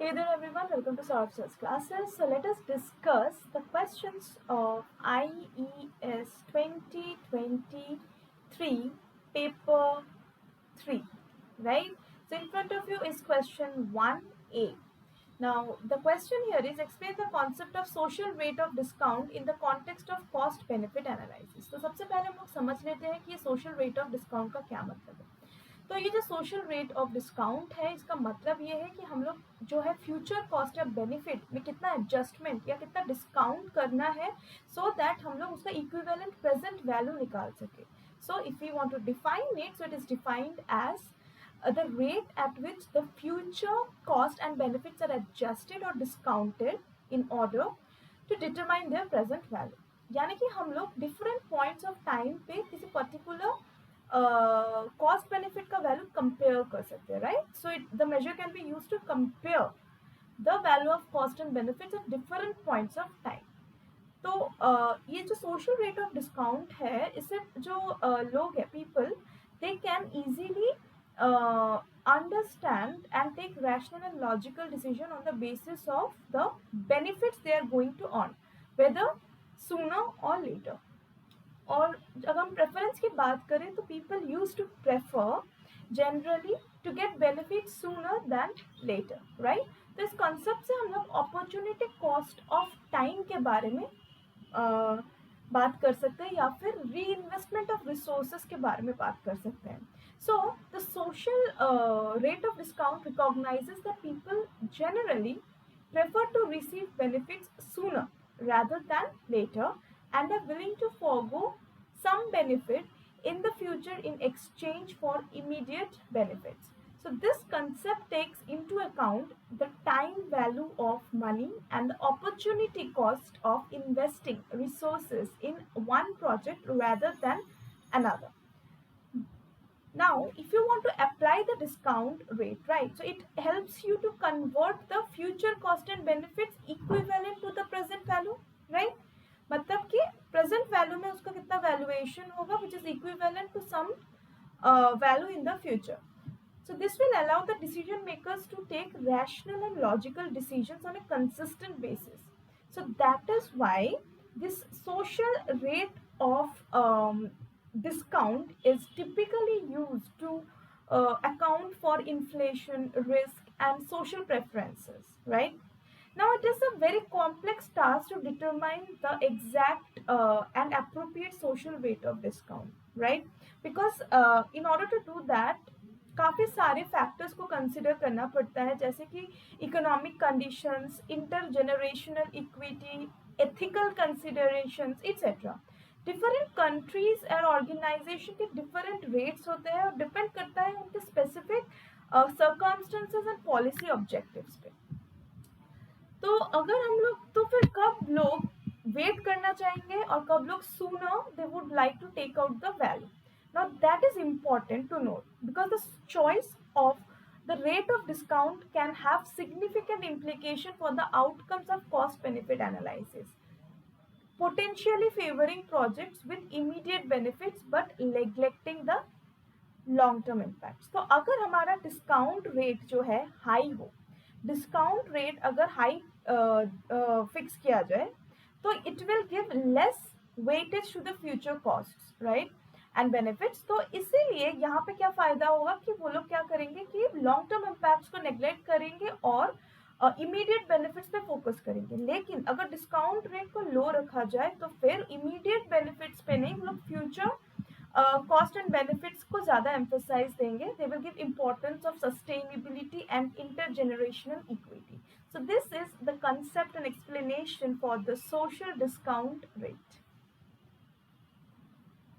Hey there everyone, welcome to Saurabh Sir's classes. So let us discuss the questions of IES 2023 paper 3, right? So in front of you is question 1A. Now the question here is explain the concept of social rate of discount in the context of cost benefit analysis. तो सबसे पहले हम लोग समझ लेते हैं कि ये social rate of discount का क्या मतलब है. तो ये जो सोशल रेट ऑफ डिस्काउंट है इसका मतलब ये है कि हम लोग जो है फ्यूचर कॉस्ट या बेनिफिट में कितना एडजस्टमेंट या कितना डिस्काउंट करना है सो दैट हम लोग उसका इक्विवेलेंट प्रेजेंट वैल्यू निकाल सके. So if you want to define it so it is defined as the rate at which the future cost and benefits are adjusted or discounted in order to determine their present value. यानी कि हम लोग different points of time पे किसी particular cost benefit का value compare कर सकते हैं, right? So the measure can be use to compare the value of cost and benefits at different points of time. तो ये जो सोशल रेट ऑफ डिस्काउंट है इससे जो लोग हैं people they can easily understand and take rational and logical decision on the basis of the benefits they are going to earn, whether sooner or later. और अगर हम प्रेफरेंस की बात करें तो people use to prefer generally to get benefit sooner than later, right? तो इस concept से हम लोग अपॉर्चुनिटी कॉस्ट ऑफ टाइम के बारे में बात कर सकते हैं या फिर री इन्वेस्टमेंट ऑफ रिसोर्सेज के बारे में बात कर सकते हैं. So the social rate of discount recognises that people generally prefer to receive benefits sooner rather than later and are willing to forego some benefit in the future in exchange for immediate benefits. So this concept takes into account the time value of money and the opportunity cost of investing resources in one project rather than another. Now, if you want to apply the discount rate, right, so it helps you to convert the future cost and benefits equivalent to the present value, right? मतलब कि present value में उसका कितना valuation होगा which is equivalent to some value in the future. So this will allow the decision makers to take rational and logical decisions on a consistent basis. So that is why this social rate of discount is typically used to account for inflation, risk, and social preferences, right? Now, it is a very complex task to determine the exact and appropriate social rate of discount, right? Because in order to do that, काफ़ी सारे factors को consider करना पड़ता है, जैसे कि economic conditions, intergenerational equity, ethical considerations etcetera. Different countries और organisation के डिफरेंट रेट्स होते हैं और डिपेंड करता है उनके specific circumstances and policy objectives पे. तो अगर हम लोग तो फिर कब लोग वेट करना चाहेंगे और कब लोग sooner they would like to take out the value. Now that is important to note because the choice of the rate of discount can have significant implication for the outcomes of cost benefit analysis, potentially favoring projects with immediate benefits but neglecting the long term impacts. तो अगर हमारा discount rate जो है high हो, discount rate अगर high fix किया जाए तो it will give less weightage to the future costs, right, and benefits. तो इसीलिए यहाँ पे क्या फायदा होगा कि वो लोग क्या करेंगे कि लॉन्ग टर्म इम्पैक्ट्स को नेग्लेक्ट करेंगे और इमीडिएट बेनिफिट्स पे फोकस करेंगे. लेकिन अगर डिस्काउंट रेट को लो रखा जाए तो फिर इमीडिएट बेनिफिट्स पे नहीं, हम लोग फ्यूचर कॉस्ट एंड बेनिफिट्स को ज़्यादा एम्फोसाइज देंगे. They will give importance of sustainability and intergenerational equity. So this is the concept and explanation for the social discount rate.